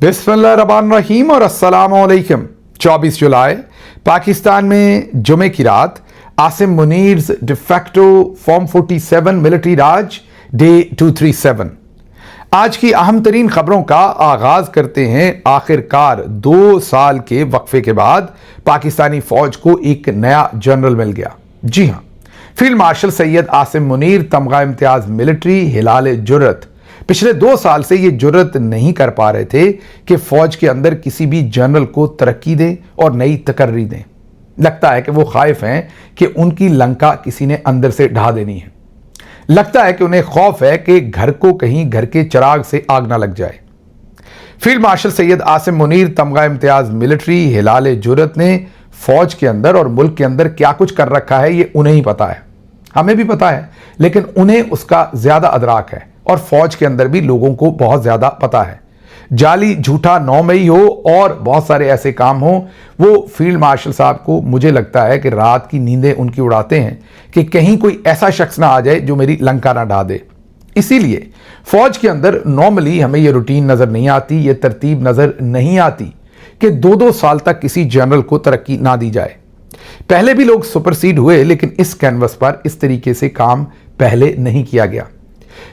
बिस्मिल्लाहिर्रहमानिर्रहीम और अस्सलामुअलैकुम। 24 जुलाई पाकिस्तान में जुमे की रात आसिम मुनीर्स डिफैक्टो फॉर्म 47 मिलिट्री राज डे 237। आज की अहम तरीन खबरों का आगाज करते हैं। आखिरकार 2 साल के वक्फे के बाद पाकिस्तानी फौज को एक नया जनरल मिल गया। जी हां, फील्ड मार्शल सैयद आसिम मुनीर तमगा इम्तियाज मिलिट्री हिलाल जुर्रत पिछले 2 साल से ये जुर्रत नहीं कर पा रहे थे कि फौज के अंदर किसी भी जनरल को तरक्की दें और नई तकर्री दें। लगता है कि वो खाइफ हैं कि उनकी लंका किसी ने अंदर से ढा देनी है। लगता है कि उन्हें खौफ है कि घर को कहीं घर के चिराग से आग ना लग जाए। फील्ड मार्शल सैयद आसिम मुनीर तमगा इम्तियाज मिलिट्री हिलाल जुर्रत ने फौज के अंदर और मुल्क के अंदर क्या कुछ कर रखा है ये उन्हें ही पता है। हमें भी पता है, लेकिन उन्हें उसका ज्यादा अदराक है और फौज के अंदर भी लोगों को बहुत ज्यादा पता है। जाली झूठा 9 मई हो और बहुत सारे ऐसे काम हो, वो फील्ड मार्शल साहब को मुझे लगता है कि रात की नींदें उनकी उड़ाते हैं कि कहीं कोई ऐसा शख्स ना आ जाए जो मेरी लंका ना ढा दे। इसीलिए फौज के अंदर नॉर्मली हमें ये रूटीन नजर नहीं आती, ये तरतीब नजर नहीं आती कि 2-2 साल तक किसी जनरल को तरक्की ना दी जाए। पहले भी लोग सुपरसीड हुए, लेकिन इस कैनवस पर इस तरीके से काम पहले नहीं किया गया।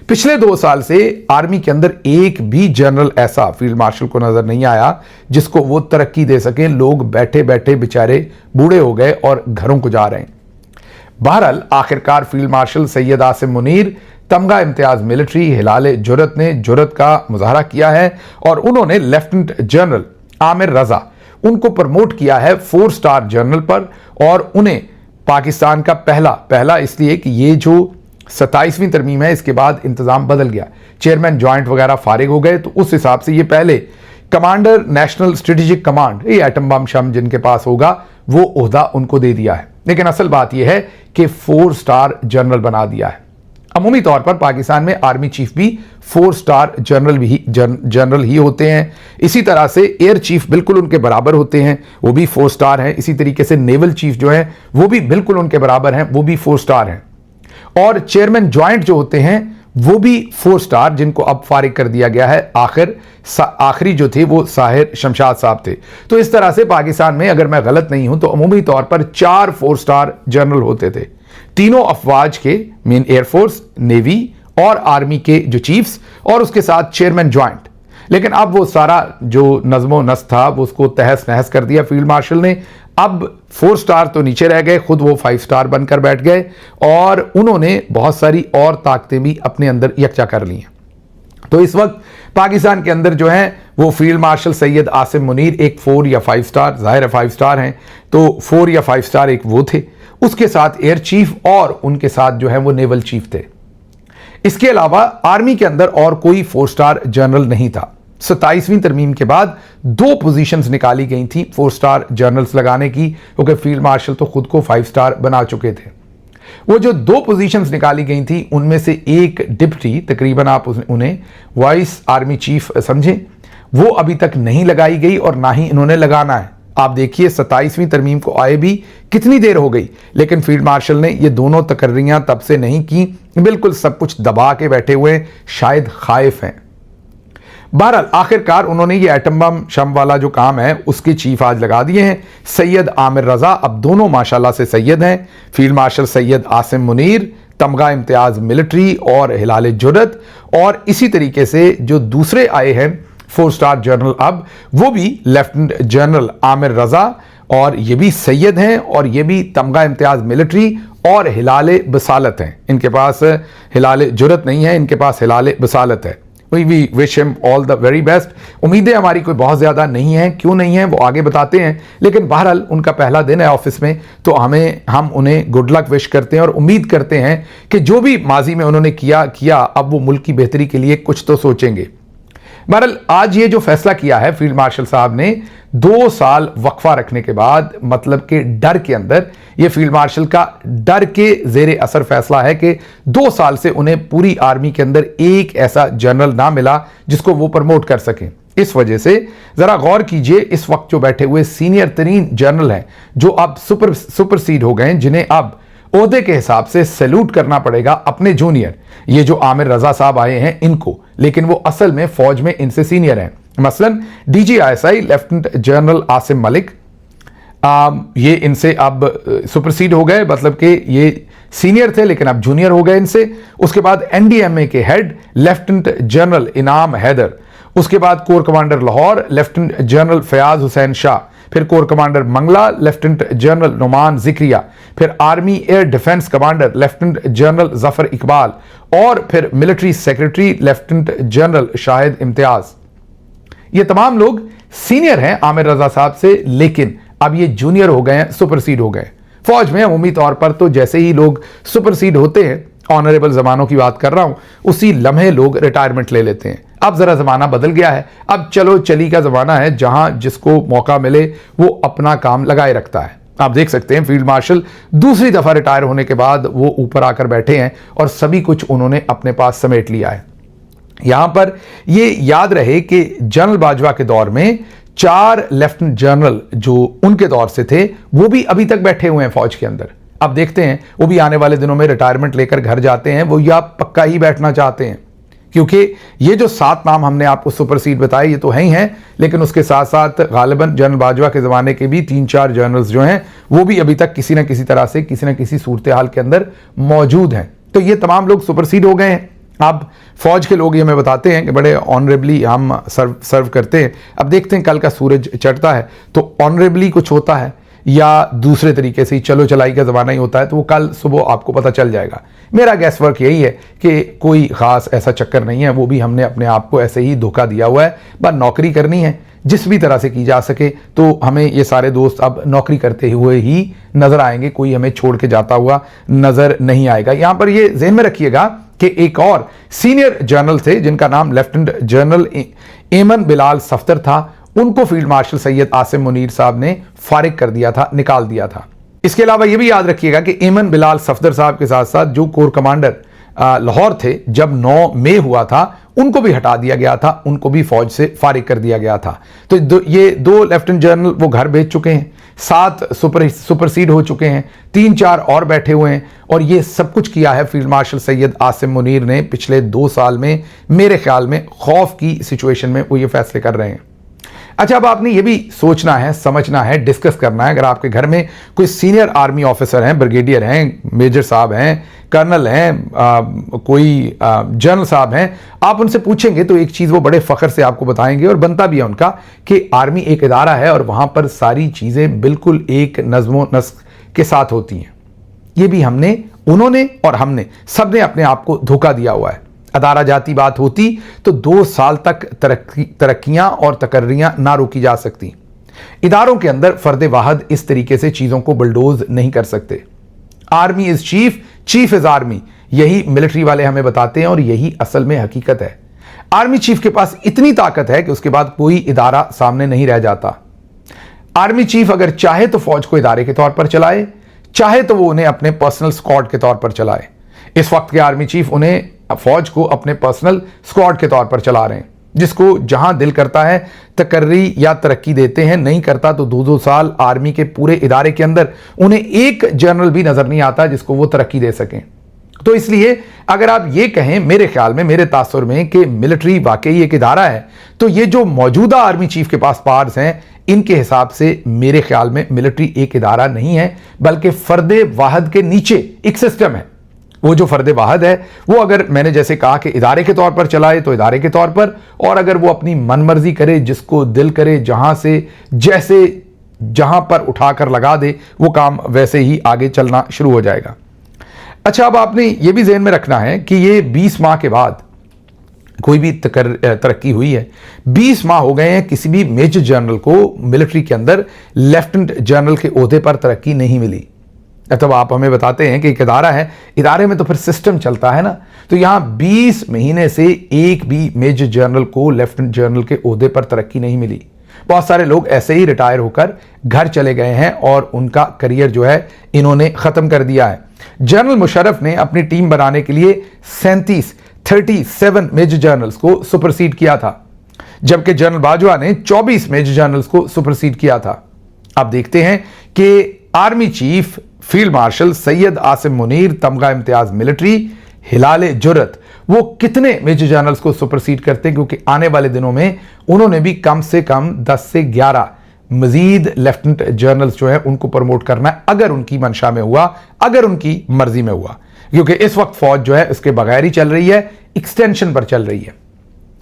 पिछले 2 साल से आर्मी के अंदर एक भी जनरल ऐसा फील्ड मार्शल को नजर नहीं आया जिसको वो तरक्की दे सके। लोग बैठे बैठे बेचारे बूढ़े हो गए और घरों को जा रहे हैं। बहरहाल आखिरकार फील्ड मार्शल सैयद आसिम मुनीर तमगा इम्तियाज मिलिट्री हिलाल जुर्रत ने जुर्रत का मुजाहरा किया है और उन्होंने लेफ्टिनेंट जनरल आमिर रजा उनको प्रमोट किया है 4 स्टार जनरल पर। और उन्हें पाकिस्तान का पहला इसलिए कि ये जो 27वीं तरमीम है, इसके बाद इंतजाम बदल गया, चेयरमैन जॉइंट वगैरह फारिग हो गए, तो उस हिसाब से ये पहले कमांडर नेशनल स्ट्रेटेजिक कमांड, ये एटम बम शम जिनके पास होगा वो ओहदा उनको दे दिया है। लेकिन असल बात यह है कि 4 स्टार जनरल बना दिया है। अमूमी तौर पर पाकिस्तान में आर्मी चीफ भी 4 स्टार जनरल ही होते हैं। इसी तरह से एयर चीफ बिल्कुल उनके बराबर होते हैं, वो भी 4 स्टार हैं। इसी तरीके से नेवल चीफ जो है वो भी बिल्कुल उनके बराबर हैं, वो भी 4 स्टार हैं। और चेयरमैन जॉइंट जो होते हैं वो भी 4 स्टार, जिनको अब फारिग कर दिया गया है। आखिरी जो थे वो साहिर शमशाद साहब थे। तो इस तरह से पाकिस्तान में, अगर मैं गलत नहीं हूं, तो अमूमी तौर पर 4 4 स्टार जनरल होते थे। तीनों अफवाज के, मेन एयरफोर्स, नेवी और आर्मी के जो चीफ्स, और उसके साथ चेयरमैन जॉइंट। लेकिन अब वो सारा जो नज़्मो नस्क था वो उसको तहस नहस कर दिया फील्ड मार्शल ने। अब 4 स्टार तो नीचे रह गए, खुद वो 5 स्टार बनकर बैठ गए और उन्होंने बहुत सारी और ताकतें भी अपने अंदर यकजा कर ली हैं। तो इस वक्त पाकिस्तान के अंदर जो है वो फील्ड मार्शल सैयद आसिम मुनीर एक 4 या 5 स्टार, जाहिर है 5 स्टार हैं, तो 4 या 5 स्टार एक वो थे, उसके साथ एयर चीफ और उनके साथ जो है वो नेवल चीफ थे। इसके अलावा आर्मी के अंदर और कोई 4 स्टार जनरल नहीं था। 27वीं तरमीम के बाद 2 पोजीशंस निकाली गई थी 4 स्टार जनरल्स लगाने की, क्योंकि फील्ड मार्शल तो खुद को 5 स्टार बना चुके थे। वो जो 2 पोजीशंस निकाली गई थी उनमें से एक डिप्टी, तकरीबन आप उन्हें वाइस आर्मी चीफ समझें, वो अभी तक नहीं लगाई गई और ना ही इन्होंने लगाना है। आप देखिए 27वीं तरमीम को आए भी कितनी देर हो गई, लेकिन फील्ड मार्शल ने ये दोनों तकर्रियां तब से नहीं की। बिल्कुल सब कुछ दबा के बैठे हुए, शायद खाइफ हैं। बहरहाल आखिरकार उन्होंने ये एटम बम शम वाला जो काम है उसके चीफ आज लगा दिए हैं, सैयद आमिर रजा। अब दोनों माशाल्लाह से सैयद हैं, फील्ड मार्शल सैयद आसिम मुनीर तमगा इम्तियाज मिलिट्री और हिलाल जुर्रत। और इसी तरीके से जो दूसरे आए हैं 4 स्टार जनरल, अब वो भी लेफ्टिनेंट जनरल आमिर रजा, और ये भी सैयद हैं और ये भी तमगा इम्तियाज मिलिट्री और हिलाल बसालत हैं। इनके पास हिलाल जुर्रत नहीं है, इनके पास हिलाल बसालत है। We wish him all the very best. उम्मीदें हमारी कोई बहुत ज़्यादा नहीं है, क्यों नहीं है वो आगे बताते हैं, लेकिन बहरहाल उनका पहला दिन है ऑफिस में, तो हम उन्हें गुड लक विश करते हैं और उम्मीद करते हैं कि जो भी माजी में उन्होंने किया अब वो मुल्क की बेहतरी के लिए कुछ तो सोचेंगे। बहरहाल आज ये जो फैसला किया है फील्ड मार्शल साहब ने 2 साल वक्फा रखने के बाद, मतलब के डर के अंदर, ये फील्ड मार्शल का डर के जेरे असर फैसला है कि 2 साल से उन्हें पूरी आर्मी के अंदर एक ऐसा जनरल ना मिला जिसको वो प्रमोट कर सकें। इस वजह से जरा गौर कीजिए, इस वक्त जो बैठे हुए सीनियर तरीन जनरल हैं जो अब सुपरसीड हो गए, जिन्हें अब ओहदे के हिसाब से सैल्यूट करना पड़ेगा अपने जूनियर, ये जो आमिर रजा साहब आए हैं इनको, लेकिन वो असल में फौज में इनसे सीनियर हैं। मसलन DGISI lieutenant general Asim Malik, ये इनसे अब सुपरसीड हो गए, मतलब कि ये सीनियर थे लेकिन अब जूनियर हो गए इनसे। उसके बाद NDMA के हेड लेफ्टिनेंट जनरल इनाम हैदर, उसके बाद core commander Lahore lieutenant general Fayaz Hussain Shah, फिर core commander Mangla lieutenant general Numan Zikria, फिर army air defence commander lieutenant general Zafar Iqbal, और फिर military secretary lieutenant general Shahid Imtiaz. ये तमाम लोग सीनियर हैं आमिर रजा साहब से, लेकिन अब ये जूनियर हो गए हैं, सुपरसीड हो गए। फौज में अमूमी तौर पर तो जैसे ही लोग सुपरसीड होते हैं, ऑनरेबल जमानों की बात कर रहा हूं, उसी लम्हे लोग रिटायरमेंट ले लेते हैं। अब जरा जमाना बदल गया है, अब चलो चली का जमाना है, जहां जिसको मौका मिले वो अपना काम लगाए रखता है। आप देख सकते हैं फील्ड मार्शल दूसरी दफा रिटायर होने के बाद वो ऊपर आकर बैठे हैं और सभी कुछ उन्होंने अपने पास समेट लिया है। यहां पर ये याद रहे कि जनरल बाजवा के दौर में 4 लेफ्टिनेंट जनरल जो उनके दौर से थे वो भी अभी तक बैठे हुए हैं फौज के अंदर। अब देखते हैं वो भी आने वाले दिनों में रिटायरमेंट लेकर घर जाते हैं, वो या पक्का ही बैठना चाहते हैं, क्योंकि ये जो 7 नाम हमने आपको सुपरसीड बताए ये तो हैं ही हैं, लेकिन उसके साथ साथ गालिबन जनरल बाजवा के ज़माने के भी 3-4 जनरल्स जो हैं वो भी अभी तक किसी न किसी तरह से किसी न किसी सूरत हाल के अंदर मौजूद हैं। तो ये तमाम लोग सुपरसीड हो गए हैं। अब फौज के लोग ये हमें बताते हैं कि बड़े ऑनरेबली हम सर्व करते हैं। अब देखते हैं कल का सूरज चढ़ता है तो ऑनरेबली कुछ होता है या दूसरे तरीके से चलो चलाई का ज़माना ही होता है, तो वो कल सुबह आपको पता चल जाएगा। मेरा गैस वर्क यही है कि कोई ख़ास ऐसा चक्कर नहीं है, वो भी हमने अपने आप को ऐसे ही धोखा दिया हुआ है। बस नौकरी करनी है जिस भी तरह से की जा सके, तो हमें ये सारे दोस्त अब नौकरी करते हुए ही नज़र आएंगे, कोई हमें छोड़ के जाता हुआ नज़र नहीं आएगा। यहाँ पर ये ज़हन में रखिएगा कि एक और सीनियर जनरल थे जिनका नाम लेफ्टिनेंट जनरल एमन बिलाल सफ्तर था, उनको फील्ड मार्शल सैयद आसिम मुनीर साहब ने फारिग कर दिया था, निकाल दिया था। इसके अलावा यह भी याद रखिएगा कि एमन बिलाल सफ्दर साहब के साथ साथ जो कोर कमांडर लाहौर थे, जब 9 मई हुआ था उनको भी हटा दिया गया था, उनको भी फौज से फारिग कर दिया गया था। तो ये 2 लेफ्टिनेंट जनरल वो घर भेज चुके हैं, 7 सुपरसीड हो चुके हैं, 3-4 और बैठे हुए हैं, और ये सब कुछ किया है फील्ड मार्शल सैयद आसिम मुनीर ने पिछले 2 साल में। मेरे ख्याल में खौफ की सिचुएशन में वो ये फैसले कर रहे हैं। अच्छा, अब आपने ये भी सोचना है, समझना है, डिस्कस करना है, अगर आपके घर में कोई सीनियर आर्मी ऑफिसर हैं, ब्रिगेडियर हैं, मेजर साहब हैं, कर्नल हैं, कोई जनरल साहब हैं, आप उनसे पूछेंगे तो एक चीज़ वो बड़े फ़ख्र से आपको बताएंगे, और बनता भी है उनका, कि आर्मी एक इदारा है और वहाँ पर सारी चीज़ें बिल्कुल एक नज़्म व नस्क के साथ होती हैं। ये भी उन्होंने और हमने सब ने अपने आप को धोखा दिया हुआ है। अदारा जाती बात होती तो 2 साल तक तरक्कियां और तकर्रियां ना रोकी जा सकती। इदारों के अंदर फर्द वाहद इस तरीके से चीज़ों को बुलडोज नहीं कर सकते। Army is chief, chief is army, यही मिलिट्री वाले हमें बताते हैं और यही असल में हकीकत है। आर्मी चीफ के पास इतनी ताकत है कि उसके बाद कोई इदारा सामने नहीं रह जाता। आर्मी चीफ अगर चाहे तो फौज को इदारे के तौर पर चलाए, चाहे तो वो उन्हें अपने पर्सनल स्क्वाड के तौर पर चलाए। इस वक्त के आर्मी चीफ उन्हें फौज को अपने पर्सनल स्क्वाड के तौर पर चला रहे हैं, जिसको जहां दिल करता है तकर्री या तरक्की देते हैं, नहीं करता तो 2-2 साल आर्मी के पूरे इदारे के अंदर उन्हें एक जनरल भी नजर नहीं आता जिसको वो तरक्की दे सकें। तो इसलिए अगर आप ये कहें, मेरे ख्याल में, मेरे तासुर में, कि मिलिट्री वाकई एक इदारा है, तो ये जो मौजूदा आर्मी चीफ के पास पावर्स हैं, इनके हिसाब से मेरे ख्याल में मिलिट्री एक इदारा नहीं है, बल्कि फर्दे वाहद के नीचे एक सिस्टम है। वो जो फर्द वाहद है वो अगर मैंने जैसे कहा कि इदारे के तौर पर चलाए तो इदारे के तौर पर, और अगर वो अपनी मनमर्जी करे, जिसको दिल करे, जहां से जैसे जहां पर उठाकर लगा दे, वो काम वैसे ही आगे चलना शुरू हो जाएगा। अच्छा, अब आपने ये भी ज़हन में रखना है कि ये 20 माह के बाद कोई भी तरक्की हुई है। 20 माह हो गए हैं, किसी भी मेजर जनरल को मिलिट्री के अंदर लेफ्टिनेंट जनरल के ओहदे पर तरक्की नहीं मिली। तब आप हमें बताते हैं कि एक इदारा है, इदारे में तो फिर सिस्टम चलता है ना। तो यहां 20 महीने से एक भी मेजर जनरल को लेफ्टिनेंट जनरल के ओहदे पर तरक्की नहीं मिली। बहुत सारे लोग ऐसे ही रिटायर होकर घर चले गए हैं और उनका करियर जो है इन्होंने खत्म कर दिया है। जनरल मुशर्रफ ने अपनी टीम बनाने के लिए 37 मेजर जनरल्स को सुपरसीड किया था, जबकि जनरल बाजवा ने 24 मेजर जनरल्स को सुपरसीड किया था। अब देखते हैं कि army chief field marshal Syed Asim Munir, तमगा इम्तियाज मिलिट्री, हिलाल जुर्रत, वो कितने मेजर जनरल्स को सुपरसीड करते हैं, क्योंकि आने वाले दिनों में उन्होंने भी कम से कम 10 से 11 मजीद लेफ्टिनेंट जनरल्स जो है उनको प्रमोट करना है, अगर उनकी मंशा में हुआ, अगर उनकी मर्जी में हुआ। क्योंकि इस वक्त फौज जो है उसके बगैर ही चल रही है, एक्सटेंशन पर चल रही है।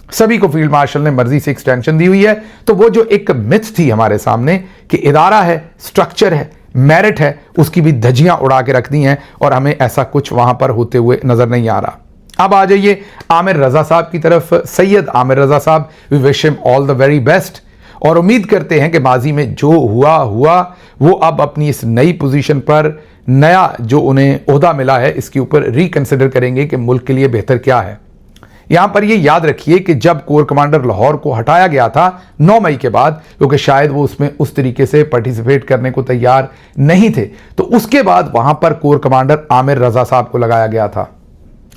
सभी को फील्ड मार्शल ने मर्जी से एक्सटेंशन दी हुई है। तो वो जो एक मिथ थी हमारे सामने कि इदारा है, स्ट्रक्चर है, मेरिट है, उसकी भी धज्जियां उड़ा के रख दी हैं और हमें ऐसा कुछ वहां पर होते हुए नजर नहीं आ रहा। अब आ जाइए आमिर रजा साहब की तरफ। Syed Aamir Raza sahab, we wish him all the very best और उम्मीद करते हैं कि माजी में जो हुआ वो अब अपनी इस नई पोजीशन पर, नया जो उन्हें ओहदा मिला है, इसके ऊपर रिकंसिडर करेंगे कि मुल्क के लिए बेहतर क्या है। यहां पर ये याद रखिए कि जब कोर कमांडर लाहौर को हटाया गया था 9 मई के बाद, क्योंकि शायद वो उसमें उस तरीके से पार्टिसिपेट करने को तैयार नहीं थे, तो उसके बाद वहां पर कोर कमांडर आमिर रजा साहब को लगाया गया था।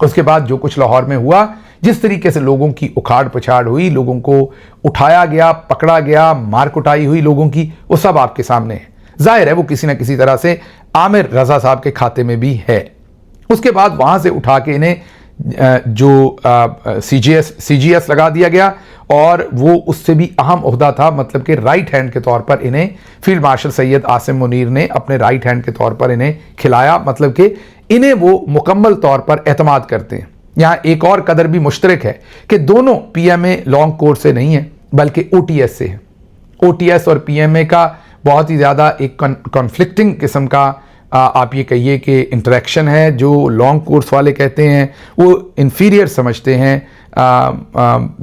उसके बाद जो कुछ लाहौर में हुआ, जिस तरीके से लोगों की उखाड़ पछाड़ हुई, लोगों को उठाया गया, पकड़ा गया, मार कुटाई हुई लोगों की, वो सब आपके सामने है। जाहिर है वो किसी ना किसी तरह से आमिर रजा साहब के खाते में भी है। उसके बाद वहां से उठा के इन्हें जो सीजीएस लगा दिया गया और वो उससे भी अहम ओहदा था, मतलब कि राइट हैंड के तौर पर इन्हें फील्ड मार्शल सैयद आसिम मुनीर ने अपने राइट हैंड के तौर पर इन्हें खिलाया, मतलब कि इन्हें वो मुकम्मल तौर पर एतमाद करते हैं। यहां एक और कदर भी मुश्तरक है कि दोनों पीएमए लॉन्ग कोर्स से नहीं है बल्कि ओटीएस से है। ओटीएस और पीएमए का बहुत ही ज़्यादा एक कॉन्फ्लिक्टिंग किस्म का आप ये कहिए कि इंटरेक्शन है। जो लॉन्ग कोर्स वाले कहते हैं वो इन्फीरियर समझते हैं,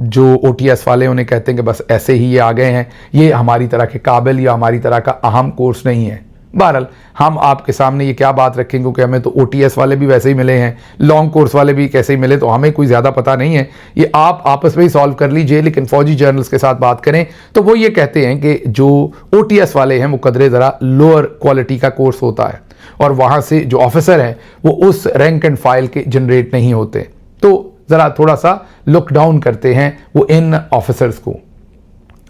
जो ओटीएस वाले उन्हें कहते हैं कि बस ऐसे ही ये आ गए हैं, ये हमारी तरह के काबिल या हमारी तरह का अहम कोर्स नहीं है। बहरहाल हम आपके सामने ये क्या बात रखें, क्योंकि हमें तो ओटीएस वाले भी वैसे ही मिले हैं, लॉन्ग कोर्स वाले भी कैसे ही मिले, तो हमें कोई ज़्यादा पता नहीं है। ये आप आपस में ही सॉल्व कर लीजिए। लेकिन फौजी जर्नल्स के साथ बात करें तो वो ये कहते हैं कि जो ओटीएस वाले हैं वो कदरे ज़रा लोअर क्वालिटी का कोर्स होता है और वहाँ से जो ऑफिसर हैं वो उस रैंक एंड फाइल के जनरेट नहीं होते, तो ज़रा थोड़ा सा लुक डाउन करते हैं वो इन ऑफिसर्स को।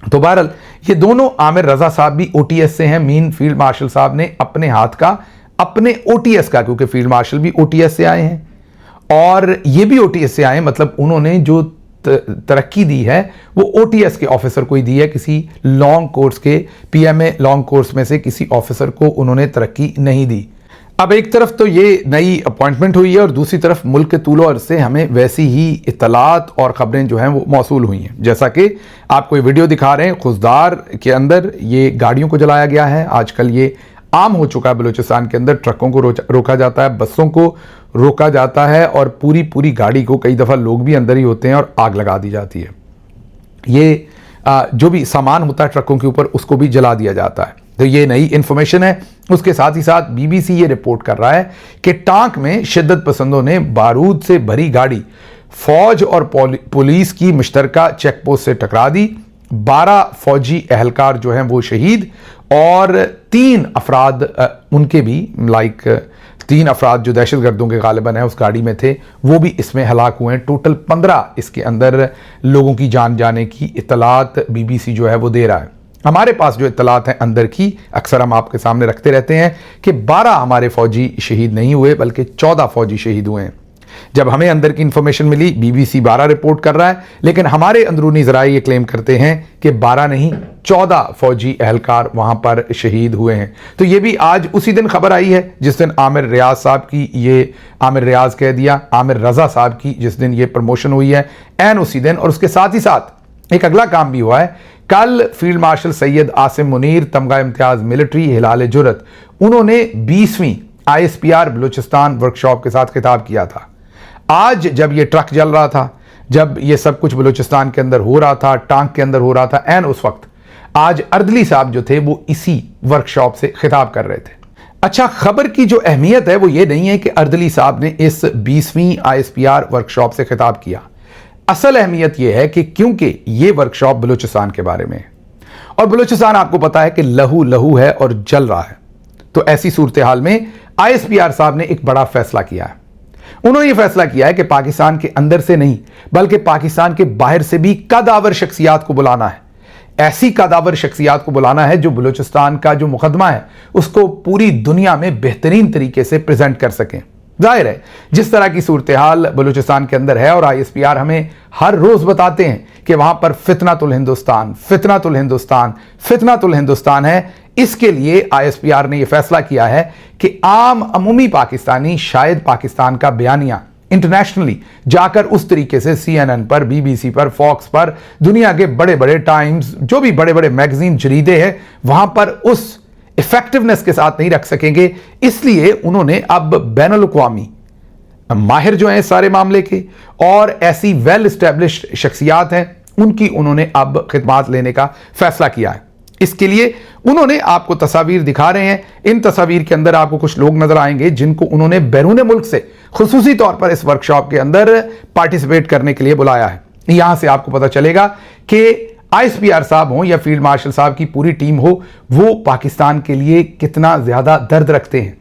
तो बहरहाल ये दोनों, आमिर रजा साहब भी ओटीएस से हैं। मीन फील्ड मार्शल साहब ने अपने हाथ का अपने ओटीएस का, क्योंकि फील्ड मार्शल भी ओटीएस से आए हैं और ये भी ओटीएस से आए, मतलब उन्होंने जो तरक्की दी है वो ओटीएस के ऑफिसर को ही दी है, किसी लॉन्ग कोर्स के पीएमए लॉन्ग कोर्स में से किसी ऑफिसर को उन्होंने तरक्की नहीं दी। अब एक तरफ तो ये नई अपॉइंटमेंट हुई है और दूसरी तरफ मुल्क के तूलो अर्ज़ से हमें वैसी ही इत्तलात और ख़बरें जो हैं वो मौसूल हुई हैं। जैसा कि आपको ये वीडियो दिखा रहे हैं, खुजदार के अंदर ये गाड़ियों को जलाया गया है। आजकल ये आम हो चुका है बलूचिस्तान के अंदर, ट्रकों को रोका जाता है, बसों को रोका जाता है और पूरी गाड़ी को, कई दफ़ा लोग भी अंदर ही होते हैं, और आग लगा दी जाती है। ये जो भी सामान होता है ट्रकों के ऊपर उसको भी जला दिया जाता है। तो ये नई इन्फॉर्मेशन है। उसके साथ ही साथ बीबीसी ये रिपोर्ट कर रहा है कि टांक में शिद्दत पसंदों ने बारूद से भरी गाड़ी फौज और पुलिस की मुश्तरका चेक पोस्ट से टकरा दी। 12 फौजी एहलकार जो हैं वो शहीद और 3 अफराद उनके भी 3 अफराद जो दहशतगर्दों के गालिबन है उस गाड़ी में थे, वो भी इसमें हलाक हुए हैं। टोटल 15 इसके अंदर लोगों की जान जाने की इत्तलात बीबीसी जो है वो दे रहा है। हमारे पास जो इत्तलात हैं अंदर की, अक्सर हम आपके सामने रखते रहते हैं कि 12 हमारे फौजी शहीद नहीं हुए बल्कि 14 फौजी शहीद हुए हैं। जब हमें अंदर की इंफॉर्मेशन मिली, बीबीसी 12 रिपोर्ट कर रहा है, लेकिन हमारे अंदरूनी ज़राए ये क्लेम करते हैं कि 12 नहीं 14 फौजी एहलकार वहां पर शहीद हुए हैं। तो ये भी आज उसी दिन खबर आई है जिस दिन आमिर रियाज साहब की, ये आमिर रियाज कह दिया, आमिर रजा साहब की जिस दिन ये प्रमोशन हुई है, एन उसी दिन। और उसके साथ ही साथ एक अगला काम भी हुआ है। कल फील्ड मार्शल सैयद आसिम मुनीर, तमगा इम्तियाज मिलिट्री, हिलाल जुर्रत, उन्होंने 20वीं ISPR बलूचिस्तान वर्कशॉप के साथ खिताब किया था। आज जब ये ट्रक जल रहा था, जब ये सब कुछ बलूचिस्तान के अंदर हो रहा था, टांक के अंदर हो रहा था, एन उस वक्त आज अर्दली साहब जो थे वो इसी वर्कशॉप से खिताब कर रहे थे। अच्छा, खबर की जो अहमियत है वो ये नहीं है कि अर्दली साहब ने इस 20वीं ISPR वर्कशॉप से खिताब किया। असल अहमियत यह है कि क्योंकि ये वर्कशॉप बलूचिस्तान के बारे में है और बलूचिस्तान आपको पता है कि लहू लहू है और जल रहा है, तो ऐसी सूरत हाल में ISPR साहब ने एक बड़ा फैसला किया है। उन्होंने ये फैसला किया है कि पाकिस्तान के अंदर से नहीं बल्कि पाकिस्तान के बाहर से भी कदावर शख्सियात को बुलाना है। ऐसी कदावर शख्सियात को बुलाना है जो बलूचिस्तान का जो मुकदमा है उसको पूरी दुनिया में बेहतरीन तरीके से प्रेजेंट कर सकें। जाहिर है जिस तरह की सूरत हाल बलूचिस्तान के अंदर है, और आईएसपीआर हमें हर रोज बताते हैं कि वहां पर फितनातुल हिंदुस्तान फितनातुल हिंदुस्तान फितनातुल हिंदुस्तान है, इसके लिए आईएसपीआर ने यह फैसला किया है कि आम अमूमी पाकिस्तानी शायद पाकिस्तान का बयानिया इंटरनेशनली जाकर उस तरीके से CNN पर, BBC पर, फॉक्स पर, दुनिया के बड़े बड़े टाइम्स, जो भी बड़े बड़े मैगजीन जरीदे हैं, वहां पर उस इफेक्टिवनेस के साथ नहीं रख सकेंगे। इसलिए उन्होंने अब बैनुल अक़वामी माहिर जो हैं सारे मामले के, और ऐसी वेल एस्टेब्लिश्ड शख्सियात हैं, उनकी उन्होंने अब खिदमात लेने का फैसला किया है। इसके लिए उन्होंने आपको तस्वीर दिखा रहे हैं। इन तस्वीर के अंदर आपको कुछ लोग नजर आएंगे जिनको उन्होंने बैरून मुल्क से खुसूसी तौर पर इस वर्कशॉप के अंदर पार्टिसिपेट करने के लिए बुलाया है। यहां से आपको पता चलेगा कि आईएसपीआर साहब हो या फील्ड मार्शल साहब की पूरी टीम हो, वो पाकिस्तान के लिए कितना ज्यादा दर्द रखते हैं,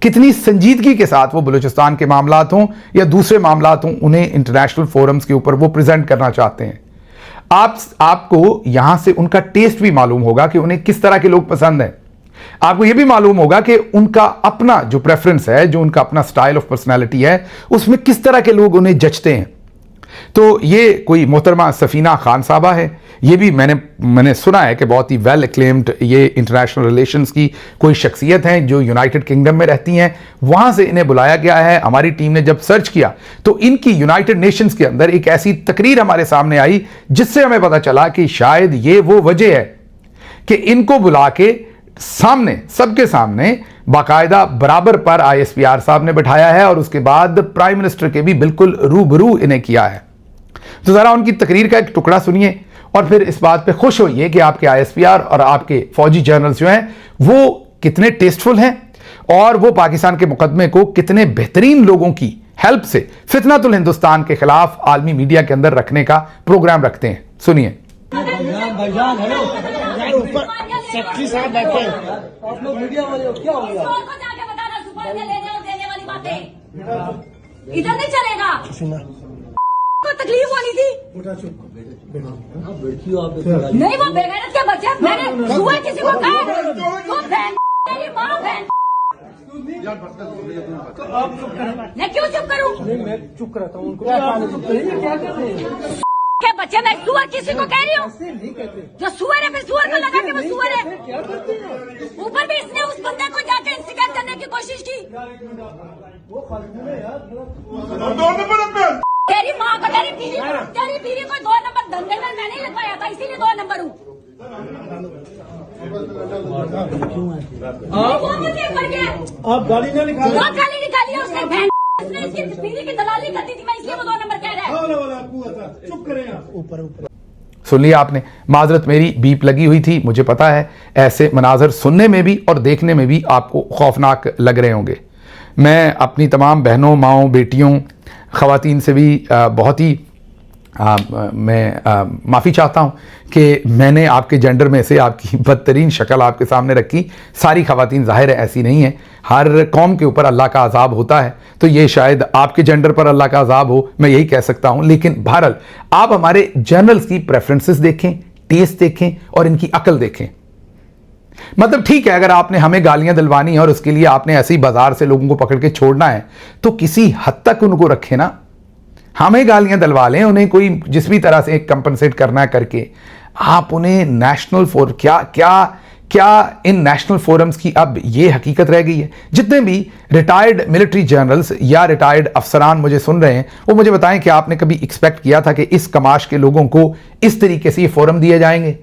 कितनी संजीदगी के साथ वो बलूचिस्तान के मामलात हों या दूसरे मामलात हों, उन्हें इंटरनेशनल फोरम्स के ऊपर वो प्रेजेंट करना चाहते हैं। आपको यहां से उनका टेस्ट भी मालूम होगा कि उन्हें किस तरह के लोग पसंद हैं। आपको यह भी मालूम होगा कि उनका अपना जो प्रेफरेंस है, जो उनका अपना स्टाइल ऑफ पर्सनैलिटी है, उसमें किस तरह के लोग उन्हें जचते हैं। तो ये कोई मोहतरमा सफीना खान साहबा है, ये भी मैंने सुना है कि बहुत ही वेल एक्लेम्ड ये इंटरनेशनल रिलेशंस की कोई शख्सियत हैं जो यूनाइटेड किंगडम में रहती हैं। वहां से इन्हें बुलाया गया है। हमारी टीम ने जब सर्च किया तो इनकी यूनाइटेड नेशंस के अंदर एक ऐसी तकरीर हमारे सामने आई जिससे हमें पता चला कि शायद ये वो वजह है कि इनको बुला के सामने, सबके सामने बाकायदा बराबर पर आईएसपीआर साहब ने बैठाया है, और उसके बाद प्राइम मिनिस्टर के भी बिल्कुल रूबरू इन्हें किया है। तो जरा उनकी तकरीर का एक टुकड़ा सुनिए और फिर इस बात पे खुश होइए कि आपके आईएसपीआर और आपके फौजी जर्नल्स जो हैं वो कितने टेस्टफुल हैं, और वो पाकिस्तान के मुकदमे को कितने बेहतरीन लोगों की हेल्प से फितनातुल हिंदुस्तान के खिलाफ आलमी मीडिया के अंदर रखने का प्रोग्राम रखते हैं। सुनिए। सेक्रेटरी साहब बैठे, आप लोग मीडिया वाले हो, क्या हो गया? इधर नहीं चलेगा, को तकलीफ होनी थी। नहीं, वो बेगैरत के बच्चे, मैंने सुबह किसी को कहा तो तेरी माँ बहन। तो आप चुप करें। मैं क्यों चुप करूं? मैं चुप कराता हूँ उनको। क्या कर रहे हैं क्या बच्चे? मैं सुअर किसी को कह रही हूँ? जो सुअर है फिर सुअर को लगा के वो सुअर है। क्या करते हैं? ऊपर भी इसने उस बंदे को जाके इंस्टिगेट करने की कोशिश की। वो फालतू में यार, तेरी माँ को, तेरी बीवी को 2 नंबर धंधे में मैं नहीं लगवाया था, इसीलिए 2 नंबर हूँ। आप गाड़ी ना निकाल, गाली निकालिए उसने, बहन उसने इसकी बीवी की दलाली कर दी थी, मैं इसलिए वो 2 नंबर कह रहा है। चुप करें आप। ऊपर ऊपर सुन लिया आपने। माजरत, मेरी बीप लगी हुई थी, मुझे पता है ऐसे मनाजर सुनने में भी और देखने में भी आपको खौफनाक लग रहे होंगे। मैं अपनी तमाम बहनों, माओं, बेटियों, ख़वातीन से भी बहुत ही मैं माफ़ी चाहता हूँ कि मैंने आपके जेंडर में से आपकी बदतरीन शक्ल आपके सामने रखी। सारी ख़वातीन ज़ाहिर है ऐसी नहीं है, हर कौम के ऊपर अल्लाह का अज़ाब होता है, तो ये शायद आपके जेंडर पर अल्लाह का अज़ाब हो, मैं यही कह सकता हूँ। लेकिन बहरहाल आप हमारे जर्नल्स की प्रेफरेंसेस देखें, टेस्ट देखें और इनकी अकल देखें। मतलब ठीक है, अगर आपने हमें गालियां दिलवानी है और उसके लिए आपने ऐसे ही बाजार से लोगों को पकड़ के छोड़ना है तो किसी हद तक उनको रखें ना। हमें गालियां दिलवा लें, उन्हें कोई जिस भी तरह से कंपनसेट करना है करके, आप उन्हें नेशनल फोरम, क्या इन नेशनल फोरम्स की अब ये हकीकत रह गई है? जितने भी रिटायर्ड मिलिट्री जनरल्स या रिटायर्ड अफसरान मुझे सुन रहे हैं, वो मुझे बताएं कि आपने कभी एक्सपेक्ट किया था कि इस कमाश के लोगों को इस तरीके से ये फोरम दिए जाएंगे?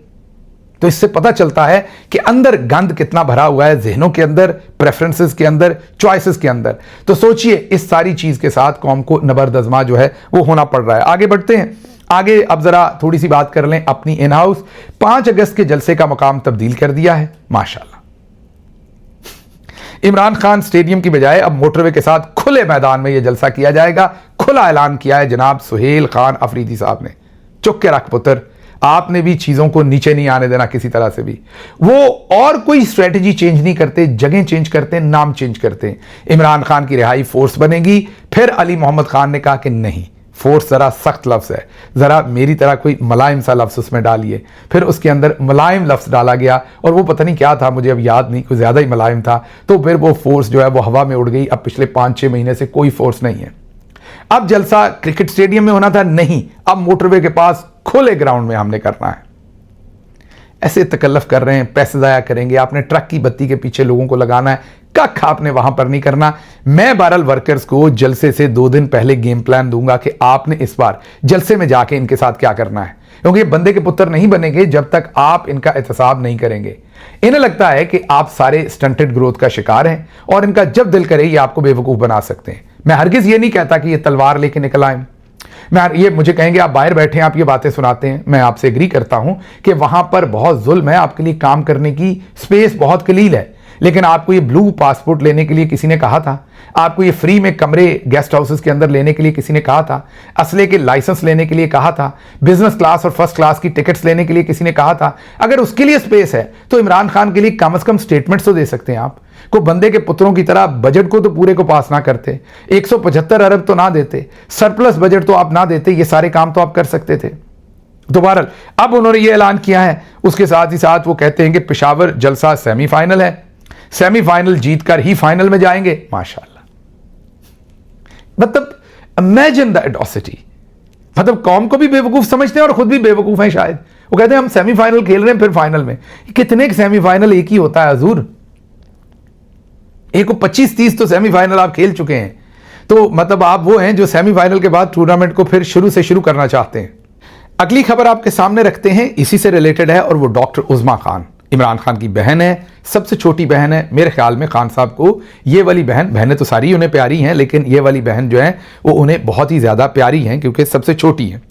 तो इससे पता चलता है कि अंदर गंद कितना भरा हुआ है, जहनों के अंदर, प्रेफरेंसेस के अंदर, चॉइसेस के अंदर। तो सोचिए, इस सारी चीज के साथ कौम को नबरदज़मा जो है वो होना पड़ रहा है। आगे बढ़ते हैं। आगे अब जरा थोड़ी सी बात कर लें अपनी इन हाउस। 5 अगस्त के जलसे का मुकाम तब्दील कर दिया है माशाल्लाह। इमरान खान स्टेडियम की बजाय अब मोटरवे के साथ खुले मैदान में यह जलसा किया जाएगा। खुला ऐलान किया है जनाब सुहेल खान अफरीदी साहब ने। चुप के रख पुत्र, आपने भी चीजों को नीचे नहीं आने देना किसी तरह से भी। वो और कोई स्ट्रेटजी चेंज नहीं करते, जगह चेंज करते, नाम चेंज करते। इमरान खान की रिहाई फोर्स बनेगी। फिर अली मोहम्मद खान ने कहा कि नहीं, फोर्स ज़रा सख्त लफ्ज़ है, ज़रा मेरी तरह कोई मुलायम सा लफ्ज़ उसमें डालिए। फिर उसके अंदर मुलायम लफ्ज़ डाला गया और वो पता नहीं क्या था, मुझे अब याद नहीं, कोई ज़्यादा ही मुलायम था, तो फिर वो फोर्स जो है वो हवा में उड़ गई। अब पिछले 5-6 महीने से कोई फोर्स नहीं है। अब जलसा क्रिकेट स्टेडियम में होना था, नहीं, अब मोटरवे के पास खुले ग्राउंड में हमने करना है। ऐसे तकल्लफ कर रहे हैं, पैसे ज़ाया करेंगे, आपने ट्रक की बत्ती के पीछे लोगों को लगाना है, कख आपने वहां पर नहीं करना। मैं बहरहाल वर्कर्स को जलसे से 2 दिन पहले गेम प्लान दूंगा कि आपने इस बार जलसे में जाके इनके साथ क्या करना है, क्योंकि ये बंदे के पुत्र नहीं बनेंगे जब तक आप इनका एहतसाब नहीं करेंगे। इन्हें लगता है कि आप सारे स्टंटेड ग्रोथ का शिकार हैं और इनका जब दिल करे ये आपको बेवकूफ़ बना सकते हैं। मैं हरगिज़ ये नहीं कहता कि ये तलवार लेके निकल आए। ये मुझे कहेंगे आप बाहर बैठे हैं, आप ये बातें सुनाते हैं, मैं आपसे एग्री करता हूं कि वहां पर बहुत जुल्म है, आपके लिए काम करने की स्पेस बहुत कलील है, लेकिन आपको ये ब्लू पासपोर्ट लेने के लिए किसी ने कहा था, आपको ये फ्री में कमरे गेस्ट हाउसेस के अंदर लेने के लिए किसी ने कहा था, असले के लाइसेंस लेने के लिए कहा था, बिजनेस क्लास और फर्स्ट क्लास की टिकट्स लेने के लिए किसी ने कहा था। अगर उसके लिए स्पेस है तो इमरान खान के लिए कम से कम स्टेटमेंट्स तो दे सकते हैं आप। को बंदे के पुत्रों की तरह बजट को तो पूरे को पास ना करते, 175 अरब तो ना देते, सरप्लस बजट तो आप ना देते, ये सारे काम तो आप कर सकते थे। दोबारा अब उन्होंने ये ऐलान किया है, उसके साथ ही साथ वो कहते हैं कि पेशावर जलसा सेमीफाइनल है, सेमीफाइनल जीतकर ही फाइनल में जाएंगे। माशाल्लाह, मतलब इमेजिन द एट्रोसिटी। मतलब कौम को भी बेवकूफ समझते हैं और खुद भी बेवकूफ हैं शायद। वो कहते हैं हम सेमीफाइनल खेल रहे हैं, फिर फाइनल में। कितने सेमीफाइनल एक ही होता है हजूर? एक को 25-30 तो सेमीफाइनल आप खेल चुके हैं, तो मतलब आप वो हैं जो सेमीफाइनल के बाद टूर्नामेंट को फिर शुरू से शुरू करना चाहते हैं। अगली खबर आपके सामने रखते हैं, इसी से रिलेटेड है, और वो डॉक्टर उज़मा खान, इमरान खान की बहन है, सबसे छोटी बहन है। मेरे ख्याल में खान साहब को ये वाली बहनें तो सारी उन्हें प्यारी हैं, लेकिन ये वाली बहन जो है वो उन्हें बहुत ही ज़्यादा प्यारी हैं क्योंकि सबसे छोटी है।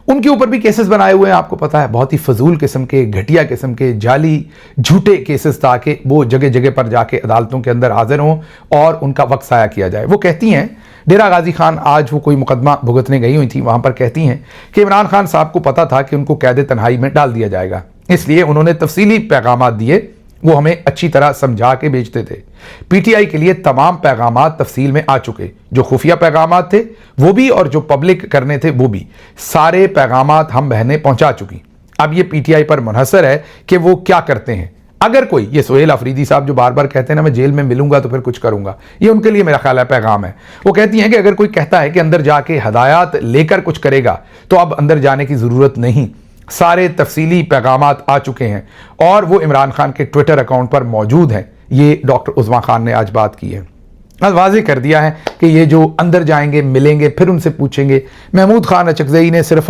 उनके ऊपर भी केसेस बनाए हुए हैं, आपको पता है, बहुत ही फजूल किस्म के, घटिया किस्म के, जाली झूठे केसेस, ताकि वो जगह जगह पर जाके अदालतों के अंदर हाजिर हों और उनका वक्त ज़ाया किया जाए। वो कहती हैं, डेरा गाजी खान, आज वो कोई मुकदमा भुगतने गई हुई थी, वहाँ पर कहती हैं कि इमरान खान साहब को पता था कि उनको कैद तन्हाई में डाल दिया जाएगा, इसलिए उन्होंने तफसीली पैगाम दिए, वो हमें अच्छी तरह समझा के भेजते थे। पीटीआई के लिए तमाम पैगाम तफसील में आ चुके, जो खुफिया पैगाम थे वो भी और जो पब्लिक करने थे वो भी, सारे पैगाम हम बहनें पहुंचा चुकी। अब ये पीटीआई पर मुनहसर है कि वो क्या करते हैं। अगर कोई, ये सोहेल अफरीदी साहब जो बार बार कहते हैं ना मैं जेल में मिलूंगा तो फिर कुछ करूंगा, ये उनके लिए मेरा ख्याल है पैगाम है। वो कहती हैं कि अगर कोई कहता है कि अंदर जाके हदायत लेकर कुछ करेगा तो अब अंदर जाने की ज़रूरत नहीं, सारे तफसीली पैगामात आ चुके हैं और वो इमरान खान के ट्विटर अकाउंट पर मौजूद हैं। ये डॉक्टर उज़मा खान ने आज बात की है, आज वाज़ेह कर दिया है कि ये जो अंदर जाएंगे, मिलेंगे, फिर उनसे पूछेंगे। महमूद खान अचकज़ई ने सिर्फ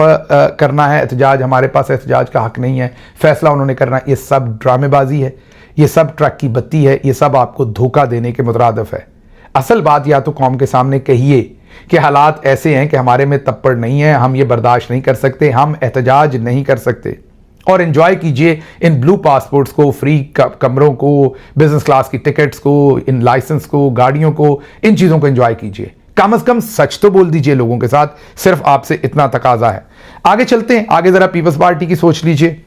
करना है एहतजाज, हमारे पास एहतजाज का हक नहीं है, फैसला उन्होंने करना है, ये सब ड्रामेबाजी है, ये सब ट्रक की बत्ती है, ये सब आपको धोखा देने के मुतरादिफ है। असल बात या तो कौम के सामने कहिए कि हालात ऐसे हैं कि हमारे में तप्पड़ नहीं है, हम ये बर्दाश्त नहीं कर सकते, हम एहतजाज नहीं कर सकते, और एंजॉय कीजिए इन ब्लू पासपोर्ट्स को, फ्री कमरों को, बिजनेस क्लास की टिकट्स को, इन लाइसेंस को, गाड़ियों को, इन चीज़ों को एंजॉय कीजिए। कम से कम सच तो बोल दीजिए लोगों के साथ, सिर्फ आपसे इतना तकाजा है। आगे चलते हैं, आगे ज़रा पीपल्स पार्टी की सोच लीजिए।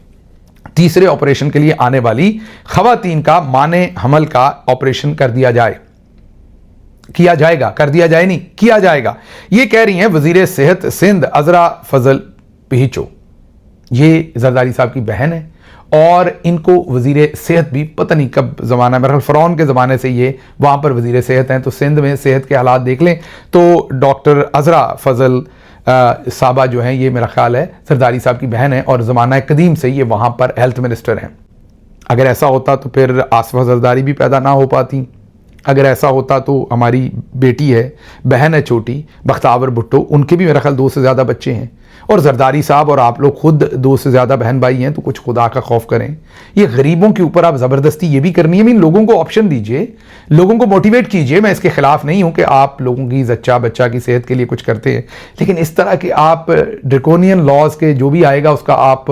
तीसरे ऑपरेशन के लिए आने वाली खवातीन का माने हमल का ऑपरेशन कर दिया जाए, किया जाएगा, कर दिया जाए नहीं, किया जाएगा, ये कह रही हैं वजीर सेहत सिंध अजरा फजल पीचो। ये जरदारी साहब की बहन है और इनको वजीर सेहत भी पता नहीं कब ज़माना, मेरे ख्याल फ़रौन के ज़माने से ये वहाँ पर वजीर सेहत हैं, तो सिंध में सेहत के हालात देख लें तो डॉक्टर अजरा फजल साहबा जो हैं, ये मेरा ख्याल है जरदारी साहब की बहन है और ज़माना कदीम से ये वहाँ पर हेल्थ मिनिस्टर हैं। अगर ऐसा होता तो फिर आसफा जरदारी भी पैदा ना हो पाती, अगर ऐसा होता तो हमारी बेटी है, बहन है छोटी, बख्तावर भुट्टो, उनके भी मेरा ख्याल 2 से ज़्यादा बच्चे हैं, और जरदारी साहब और आप लोग खुद 2 से ज़्यादा बहन भाई हैं, तो कुछ खुदा का खौफ करें। ये गरीबों के ऊपर आप ज़बरदस्ती ये भी करनी है, मीन लोगों को ऑप्शन दीजिए, लोगों को मोटिवेट कीजिए। मैं इसके खिलाफ नहीं हूँ कि आप लोगों की जच्चा बच्चा की सेहत के लिए कुछ करते हैं, लेकिन इस तरह के आप ड्रैकोनियन लॉज के जो भी आएगा उसका आप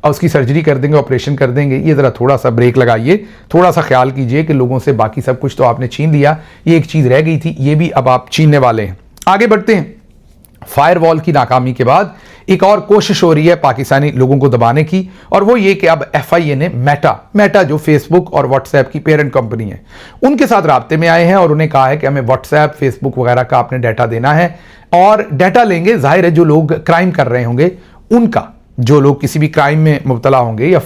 उसकी सर्जरी कर देंगे, ऑपरेशन कर देंगे, ये ज़रा थोड़ा सा ब्रेक लगाइए, थोड़ा सा ख्याल कीजिए कि लोगों से बाकी सब कुछ तो आपने छीन लिया, ये एक चीज़ रह गई थी, ये भी अब आप छीनने वाले हैं। आगे बढ़ते हैं, फायरवॉल की नाकामी के बाद एक और कोशिश हो रही है पाकिस्तानी लोगों को दबाने की, और वो ये कि अब FIA ने मेटा जो फेसबुक और व्हाट्सएप की पेरेंट कंपनी है, उनके साथ राब्ते में आए हैं और उन्हें कहा है कि हमें व्हाट्सएप, फेसबुक वगैरह का आपने डाटा देना है, और डाटा लेंगे जाहिर है जो लोग क्राइम कर रहे होंगे उनका, जो लोग किसी भी क्राइम में मुब्तला होंगे या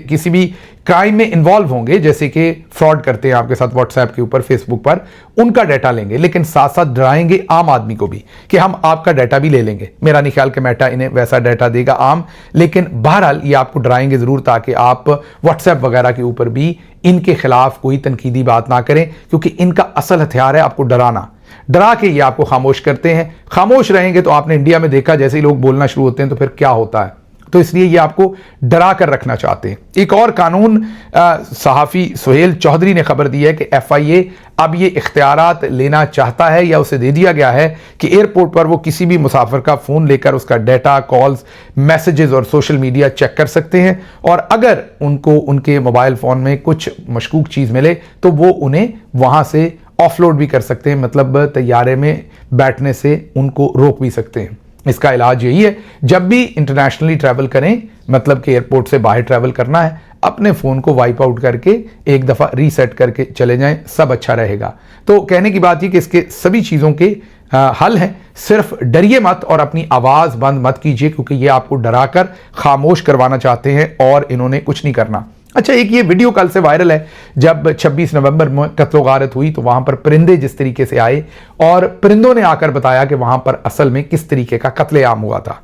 किसी भी क्राइम में इन्वॉल्व होंगे, जैसे कि फ्रॉड करते हैं आपके साथ व्हाट्सएप के ऊपर, फेसबुक पर, उनका डाटा लेंगे, लेकिन साथ साथ डराएंगे आम आदमी को भी कि हम आपका डाटा भी ले लेंगे। मेरा नहीं ख्याल कि मेटा इन्हें वैसा डाटा देगा आम, लेकिन बहरहाल ये आपको डराएंगे जरूर ताकि आप व्हाट्सएप वगैरह के ऊपर भी इनके खिलाफ कोई तनकीदी बात ना करें, क्योंकि इनका असल हथियार है आपको डराना। डरा के ये आपको खामोश करते हैं। खामोश रहेंगे तो आपने इंडिया में देखा, जैसे ही लोग बोलना शुरू होते हैं तो फिर क्या होता है, तो इसलिए ये आपको डरा कर रखना चाहते हैं। एक और कानून सहाफ़ी सुहेल चौधरी ने खबर दी है कि FIA अब ये इख्तियारात लेना चाहता है या उसे दे दिया गया है कि एयरपोर्ट पर वो किसी भी मुसाफिर का फ़ोन लेकर उसका डाटा, कॉल्स, मैसेजेस और सोशल मीडिया चेक कर सकते हैं, और अगर उनको उनके मोबाइल फ़ोन में कुछ मशकूक चीज़ मिले तो वो उन्हें वहाँ से ऑफलोड भी कर सकते हैं, मतलब तैयारे में बैठने से उनको रोक भी सकते हैं। इसका इलाज यही है, जब भी इंटरनेशनली ट्रैवल करें, मतलब कि एयरपोर्ट से बाहर ट्रैवल करना है, अपने फ़ोन को वाइप आउट करके एक दफ़ा रीसेट करके चले जाएं, सब अच्छा रहेगा। तो कहने की बात ये कि इसके सभी चीज़ों के हल हैं, सिर्फ डरिए मत और अपनी आवाज़ बंद मत कीजिए, क्योंकि ये आपको डरा कर खामोश करवाना चाहते हैं और इन्होंने कुछ नहीं करना। अच्छा, एक ये वीडियो कल से वायरल है, जब 26 नवंबर में कत्लो गारत हुई तो वहां पर परिंदे जिस तरीके से आए और परिंदों ने आकर बताया कि वहां पर असल में किस तरीके का कत्लेआम हुआ था।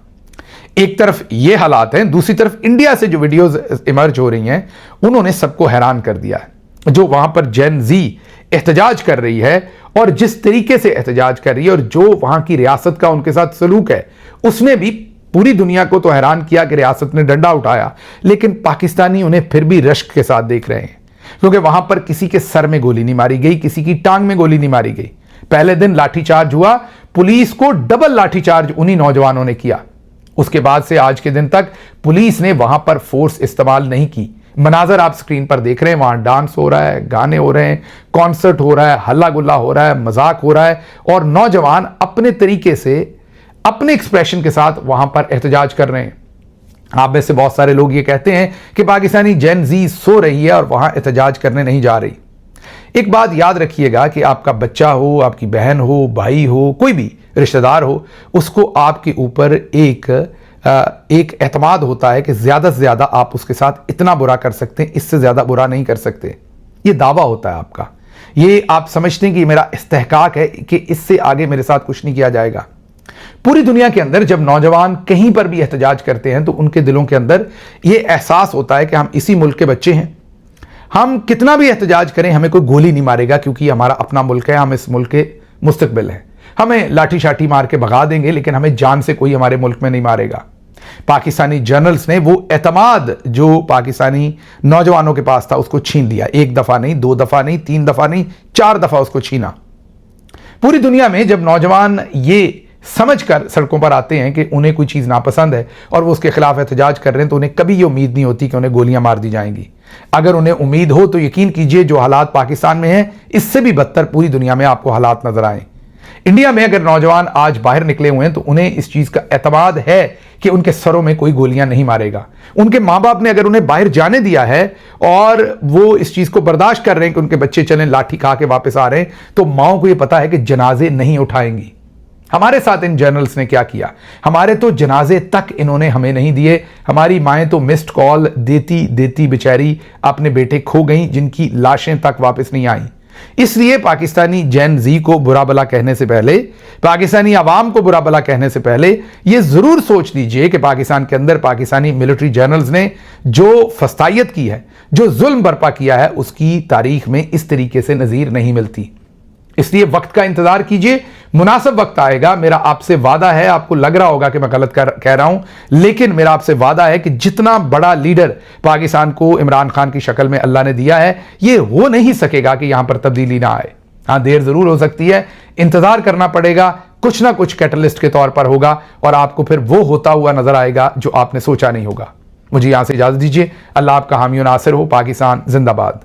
एक तरफ ये हालात हैं, दूसरी तरफ इंडिया से जो वीडियोस इमर्ज हो रही हैं उन्होंने सबको हैरान कर दिया है। जो वहां पर जेन जी एहतजाज कर रही है और जिस तरीके से एहतजाज कर रही है और जो वहां की रियासत का उनके साथ सलूक है, उसने भी पूरी दुनिया को तो हैरान किया कि रियासत ने डंडा उठाया, लेकिन पाकिस्तानी उन्हें फिर भी रश्क के साथ देख रहे हैं, क्योंकि वहां पर किसी के सर में गोली नहीं मारी गई, किसी की टांग में गोली नहीं मारी गई। पहले दिन लाठीचार्ज हुआ, पुलिस को डबल लाठीचार्ज उन्हीं नौजवानों ने किया। उसके बाद से आज के दिन तक पुलिस ने वहां पर फोर्स इस्तेमाल नहीं की। मनाजर आप स्क्रीन पर देख रहे हैं, वहां डांस हो रहा है, गाने हो रहे हैं, कॉन्सर्ट हो रहा है, हल्ला गुल्ला हो रहा है, मजाक हो रहा है, और नौजवान अपने तरीके से अपने एक्सप्रेशन के साथ वहां पर एहतजाज कर रहे हैं। आप में से बहुत सारे लोग ये कहते हैं कि पाकिस्तानी जेन जी सो रही है और वहां एहतजाज करने नहीं जा रही। एक बात याद रखिएगा कि आपका बच्चा हो, आपकी बहन हो, भाई हो, कोई भी रिश्तेदार हो, उसको आपके ऊपर एक एतमाद होता है कि ज्यादा से ज्यादा आप उसके साथ इतना बुरा कर सकते हैं, इससे ज्यादा बुरा नहीं कर सकते। ये दावा होता है आपका, ये आप समझते हैं कि मेरा इस्तेहकाक है कि इससे आगे मेरे साथ कुछ नहीं किया जाएगा। पूरी दुनिया के अंदर जब नौजवान कहीं पर भी एहतजाज करते हैं तो उनके दिलों के अंदर यह एहसास होता है कि हम इसी मुल्क के बच्चे हैं, हम कितना भी एहतजाज करें हमें कोई गोली नहीं मारेगा, क्योंकि हमारा अपना मुल्क है, हम इस मुल्क के मुस्तकबिल हैं। हमें लाठी शाठी मार के भगा देंगे, लेकिन हमें जान से कोई हमारे मुल्क में नहीं मारेगा। पाकिस्तानी जर्नल्स ने वो एतमाद जो पाकिस्तानी नौजवानों के पास था उसको छीन लिया। एक दफा नहीं, दो दफा नहीं, तीन दफा नहीं, 4 दफा उसको छीना। पूरी दुनिया में जब नौजवान ये समझकर सड़कों पर आते हैं कि उन्हें कोई चीज़ नापसंद है और वो उसके खिलाफ एहतजाज कर रहे हैं, तो उन्हें कभी ये उम्मीद नहीं होती कि उन्हें गोलियां मार दी जाएंगी। अगर उन्हें उम्मीद हो तो यकीन कीजिए जो हालात पाकिस्तान में हैं, इससे भी बदतर पूरी दुनिया में आपको हालात नजर आए। इंडिया में अगर नौजवान आज बाहर निकले हुए हैं तो उन्हें इस चीज़ का एतमाद है कि उनके सरों में कोई गोलियां नहीं मारेगा। उनके माँ बाप ने अगर उन्हें बाहर जाने दिया है और वो इस चीज़ को बर्दाश्त कर रहे हैं कि उनके बच्चे चलें लाठी खा के वापस आ रहे हैं, तो माओं को यह पता है कि जनाजे नहीं उठाएंगी। हमारे साथ इन जर्नल्स ने क्या किया, हमारे तो जनाजे तक इन्होंने हमें नहीं दिए। हमारी माएँ तो मिस्ड कॉल देती देती बेचारी अपने बेटे खो गई, जिनकी लाशें तक वापस नहीं आई। इसलिए पाकिस्तानी जेन जी को बुरा भला कहने से पहले, पाकिस्तानी आवाम को बुरा भला कहने से पहले यह जरूर सोच लीजिए कि पाकिस्तान के अंदर पाकिस्तानी मिलिट्री जर्नल्स ने जो फस्तायत की है, जो जुल्म बर्पा किया है, उसकी तारीख में इस तरीके से नजीर नहीं मिलती। इसलिए वक्त का इंतजार कीजिए, मुनासिब वक्त आएगा। मेरा आपसे वादा है, आपको लग रहा होगा कि मैं गलत कह रहा हूं, लेकिन मेरा आपसे वादा है कि जितना बड़ा लीडर पाकिस्तान को इमरान खान की शक्ल में अल्लाह ने दिया है, यह हो नहीं सकेगा कि यहां पर तब्दीली ना आए। हां, देर जरूर हो सकती है, इंतजार करना पड़ेगा, कुछ ना कुछ कैटलिस्ट के तौर पर होगा और आपको फिर वो होता हुआ नजर आएगा जो आपने सोचा नहीं होगा। मुझे यहां से इजाजत दीजिए। अल्लाह आपका हामी और नासिर हो। पाकिस्तान जिंदाबाद।